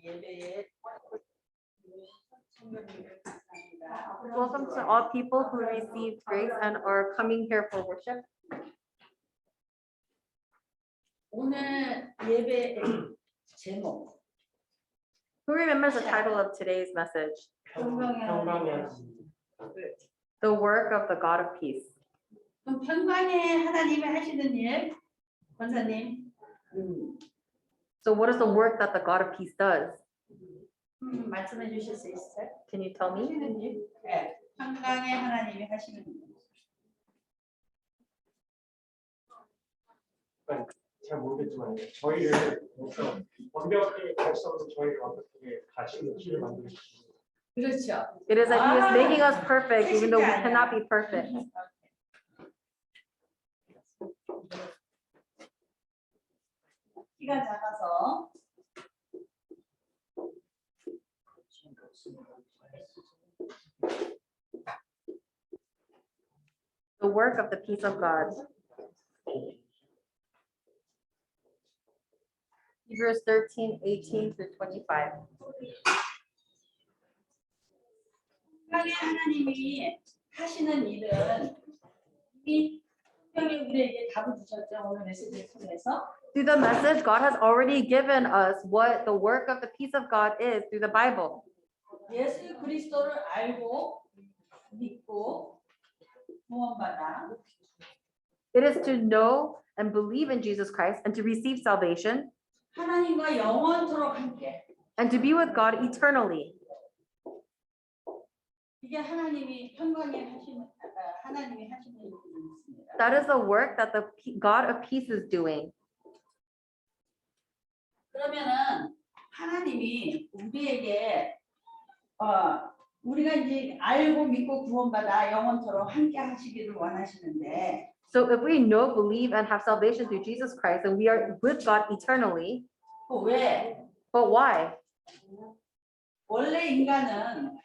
예배에 Welcome to all people who received grace and are coming here for worship. 오늘 예배 제목 Who remembers the title of today's message? The work of the God of peace. 그럼 평강에 하나님이 하시는 일, 권사님. So what is the work that the God of peace does? 말씀해 주실 수 있어요? Can you tell me? 하시는 일? 네. 평강에 하나님이 하시는 일. 잘 모르겠지만 저희를 완벽하게 달성해서 저희를 완벽하게 가시는 길을 만드시고 그렇죠. It is that he is making us perfect even though we cannot be perfect. 키가 작아서 The work of the peace of God. Hebrews 13:18 through 25. 평강에 하나님이 하시는 일은 이미 성경에 우리에게 답을 주셨죠. 오늘 메시지를 통해서. Through the message, God has already given us what the work of the peace of God is through the Bible. 예수 그리스도를 알고 믿고 구원받아 It is to know and believe in Jesus Christ and to receive salvation 하나님과 영원토록 함께. and to be with God eternally. 이게 하나님이 평강에 하시는 하나님이 하시는 일입니다. That is the work that the God of peace is doing. 그러면은 하나님이 우리에게 우리가 이제 알고 믿고 구원받아 영원토록 함께 하시기를 원하시는데. So if we know, believe, and have salvation through Jesus Christ, and we are with God eternally, 왜? but why? 원래 인간은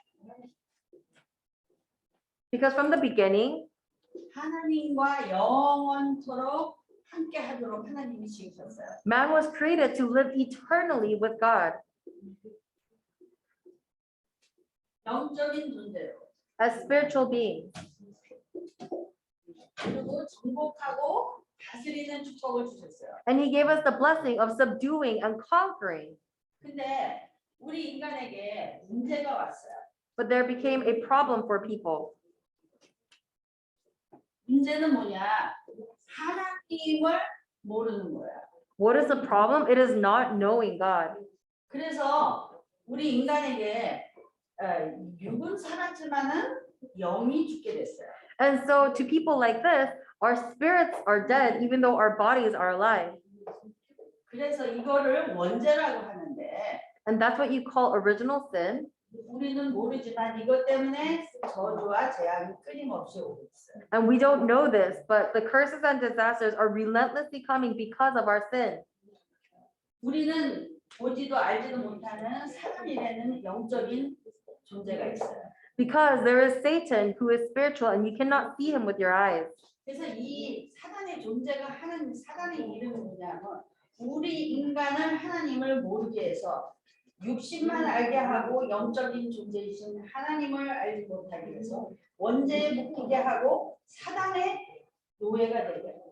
Because from the beginning, 하나님과 영원토록 함께 하도록 하나님이 지으셨어요. man was created to live eternally with God 영적인 존재로. as spiritual beings. 그리고 정복하고 다스리는 축복을 주셨어요. And he gave us the blessing of subduing and conquering. 근데 우리 인간에게 문제가 왔어요. But there became a problem for people. 문제는 뭐냐? 하나님을 모르는 거야. What is the problem? It is not knowing God. 그래서 우리 인간에게 육은 살았지만은 영이 죽게 됐어요. And so to people like this, our spirits are dead even though our bodies are alive. 그래서 이거를 원죄라고 하는데 And that's what you call original sin. 우리는 모르지만 이것 때문에 저주와 재앙이 끊임없이 오고 있어요. And we don't know this, but the curses and disasters are relentlessly coming because of our sin. 우리는 보지도 알지도 못하는 사단이라는 영적인 존재가 있어요. Because there is Satan who is spiritual and you cannot see him with your eyes. 그래서 이 사단의 존재가 하는 사단의 이름이 뭐냐면 우리 인간을 하나님을 모르게 해서 육신만 알게 하고 영적인 존재이신 하나님을 알지 못하게 해서 원죄에 묶이게 하고 사단의 노예가 되게 합니다.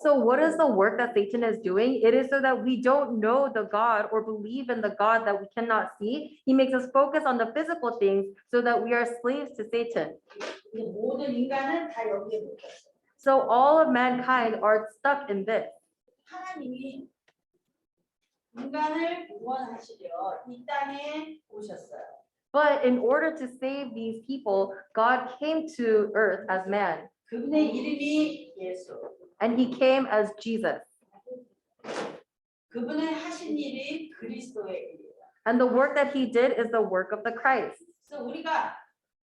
So what is the work that Satan is doing? It is so that we don't know the God or believe in the God that we cannot see. He makes us focus on the physical things so that we are slaves to Satan. 모든 인간은 다 여기에 묶였어요. So all of mankind are stuck in this. 하나님이 인간을 구원하시려 이 땅에 오셨어요. But in order to save these people, God came to earth as man. 그분의 이름이 예수. And he came as Jesus. 그분의 하신 일이 그리스도의 일이에요. And the work that he did is the work of the Christ. 그래서 우리가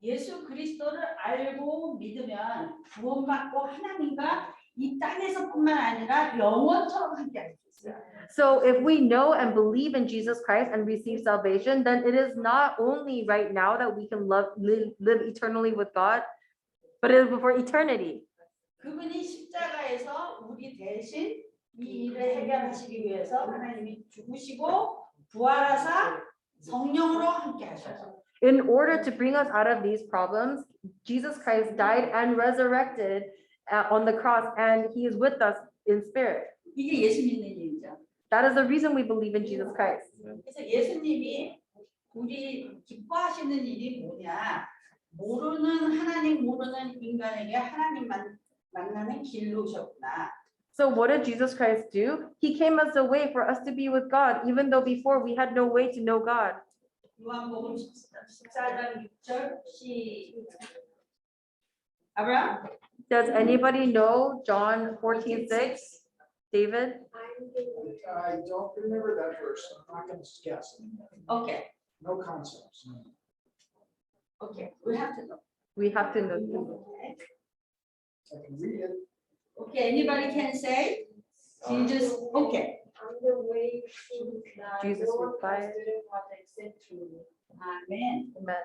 예수 그리스도를 알고 믿으면 구원받고 하나님과 이 땅에서뿐만 아니라 영원처럼 함께할 수 있어요. So if we know and believe in Jesus Christ and receive salvation, then it is not only right now that we can live eternally with God, but it is for eternity. 그분이 십자가에서 우리 대신 이 일을 해결하시기 위해서 하나님이 죽으시고 부활하사 성령으로 함께 하셔서 In order to bring us out of these problems, Jesus Christ died and resurrected on the cross, and he is with us in spirit. 이게 예수 믿는 일이죠. That is the reason we believe in Jesus Christ. 그래서 예수님이 우리 기뻐하시는 일이 뭐냐? 모르는 하나님 모르는 인간에게 하나님만 만나는 길로 오셨구나. So what did Jesus Christ do? He came as a way for us to be with God, even though before we had no way to know God. 요한복음 14장 6절 아브라함 Does anybody know John 14:6? David? I don't remember that verse. I'm not gonna guess. 오케이 No concepts. 오케이 we have to know. We have to know. I can read it. Okay, anybody can say Jesus. Okay. On the way to the Jesus Lord replied. didn't want to accept you. 아멘. Amen.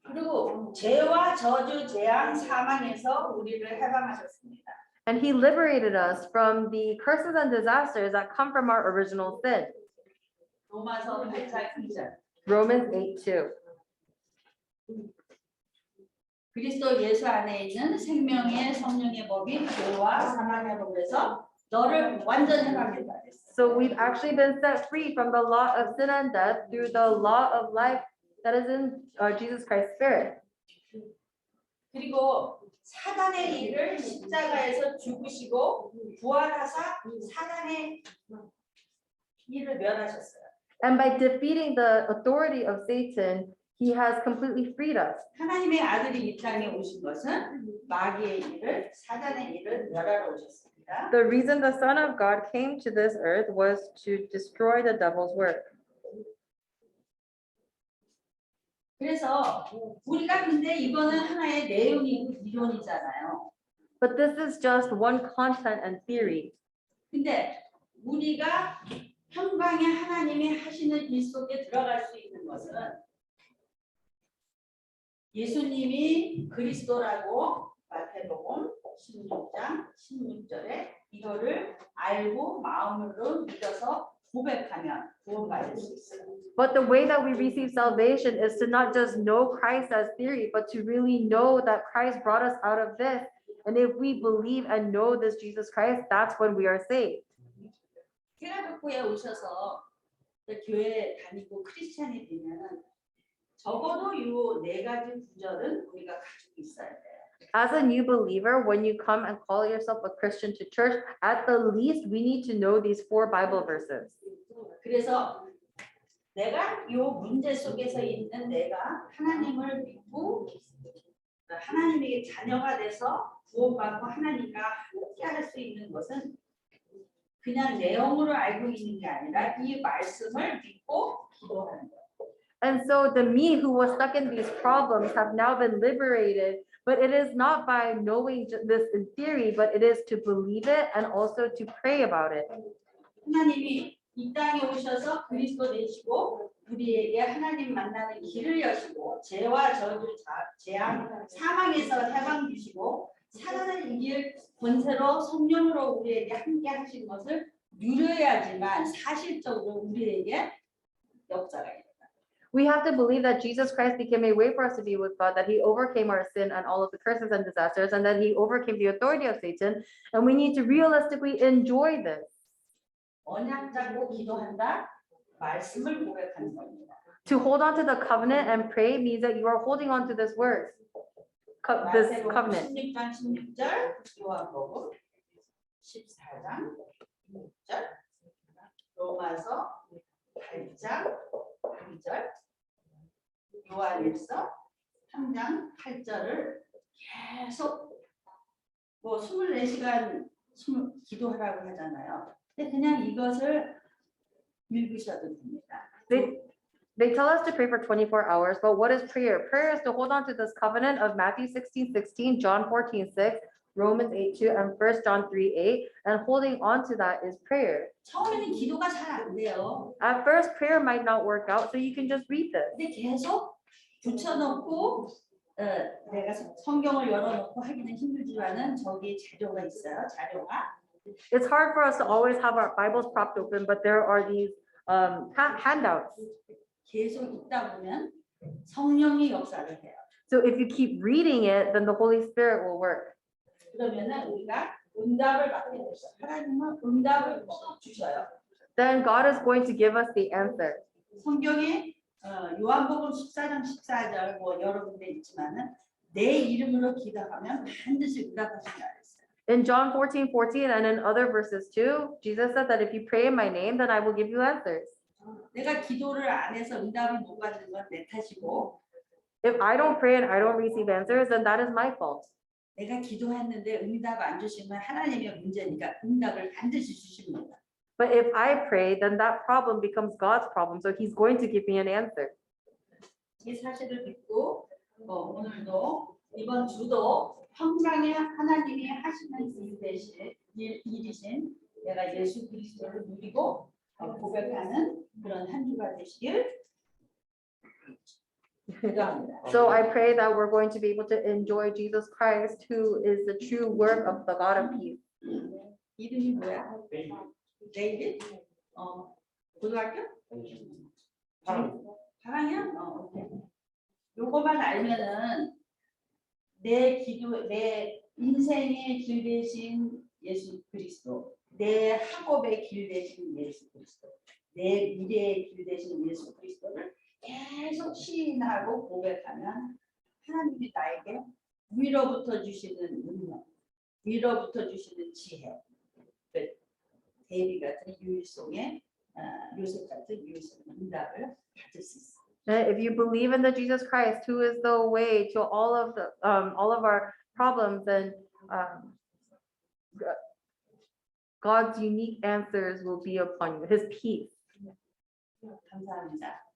그리고 죄와 저주, 재앙, 사망에서 우리를 해방하셨습니다. And he liberated us from the curses and disasters that come from our original sin. 로마서 8장 2절. Romans 8:2. 그리스도 예수 안에 있는 생명의 성령의 법이 죄와 사망의 법에서 너를 완전 해방했다. So we've actually been set free from the law of sin and death through the law of life that is in Jesus Christ's spirit. 그리고 사단의 일을 십자가에서 죽으시고 부활하사 사단의 일을 멸하셨어요. And by defeating the authority of Satan, he has completely freed us. 하나님의 아들이 이 땅에 오신 것은 마귀의 일을 사단의 일을 멸하러 오셨습니다. The reason the Son of God came to this earth was to destroy the devil's work. 그래서 우리가 근데 이거는 하나의 내용이고 이론이잖아요. But this is just one content and theory. 근데 우리가 평강의 하나님이 하시는 일 속에 들어갈 수 있는 것은 예수님이 그리스도라고 마태복음 16장 16절에 이거를 알고 마음으로 믿어서 고백하면 구원받을 수 있어요. But the way that we receive salvation is to not just know Christ as theory, but to really know that Christ brought us out of this. And if we believe and know this Jesus Christ, that's when we are saved. 필라델피아에 오셔서 교회 다니고 크리스찬이 되면은 적어도 이 네 가지 구절은 우리가 가지고 있어야 돼요. As a new believer, when you come and call yourself a Christian to church, at the least, we need to know these 4 Bible verses. 그래서 내가 이 문제 속에서 있는 내가 하나님을 믿고 하나님에게 자녀가 돼서 구원받고 하나님과 함께 할 수 있는 것은 그냥 내용으로 알고 있는 게 아니라 이 말씀을 믿고 기도하는 거예요. And so the me who was stuck in these problems have now been liberated, but it is not by knowing this in theory, but it is to believe it and also to pray about it. 하나님이 이 땅에 오셔서 그리스도 되시고 우리에게 하나님 만나는 길을 여시고 죄와 저주, 재앙, 사망에서 해방 주시고 사단을 이길 권세로 성령으로 우리에게 함께 하신 것을 누려야지만 사실적으로 우리에게 역사가 있다. We have to believe that Jesus Christ became a way for us to be with God, that he overcame our sin and all of the curses and disasters, and that he overcame the authority of Satan. And we need to realistically enjoy this. 언약 잡고 기도한다. 말씀을 고백하는 겁니다. To hold on to the covenant and pray means that you are holding on to this word, this 마태복음 covenant. 16장 16절, 요한복음 14장 6절, 로마서 8장 2절, 요한일서 3장 8절을 계속 뭐 24시간 기도하라고 하잖아요. 근데 그냥 이것을 읽으셔도 됩니다. They tell us to pray for 24 hours, but what is prayer? Prayer is to hold on to this covenant of Matthew 16:16, John 14:6, Romans 8:2, and 1 John 3:8, and holding on to that is prayer. 처음에는 기도가 잘 안 돼요. At first, prayer might not work out, so you can just read this. 근데 계속 붙여놓고 내가 성경을 열어놓고 하기는 힘들지만은 저기 자료가 있어요. 자료가. It's hard for us to always have our Bibles propped open, but there are these handouts. 계속 읽다 보면 성령이 역사를 해요. So if you keep reading it, then the Holy Spirit will work. 그러면은 우리가 응답을 받게 됐어요. 하나님은 응답을 꼭 주셔요. Then God is going to give us the answer. 성경에 요한복음 14장 14절 뭐 여러 군데 있지만은 내 이름으로 기도하면 반드시 응답하신다 그랬어요. In John 14:14 and in other verses too, Jesus said that if you pray in my name, then I will give you answers. 내가 기도를 안 해서 응답을 못 받는 건 내 탓이고 If I don't pray and I don't receive answers, then that is my fault. 내가 기도했는데 응답 안 주시면 하나님의 문제니까 응답을 반드시 주십니다. But if I pray, then that problem becomes God's problem. So he's going to give me an answer. 이 사실을 믿고 오늘도 이번 주도 평강에 하나님이 하시는 일이신 내가 예수 그리스도를 누리고 고백하는 그런 한 주가 되시길 기도합니다. So I pray that we're going to be able to enjoy Jesus Christ, who is the true work of the God of peace. 이름이 뭐야? 데이빗? 고등학교? 사랑이야? 오케이. 요거만 알면은 내 인생의 길 대신 예수 그리스도, 내 학업의 길 대신 예수 그리스도, 내 미래의 길 대신 예수 그리스도를 계속 시인하고 고백하면 하나님이 나에게 위로부터 주시는 능력, 위로부터 주시는 지혜, 데이비 같은 유일성의 요셉 같은 유일성의 응답을 받을 수 있어요. And if you believe in the Jesus Christ, who is the way to all of our problems, then God's unique answers will be upon you. His peace. 감사합니다.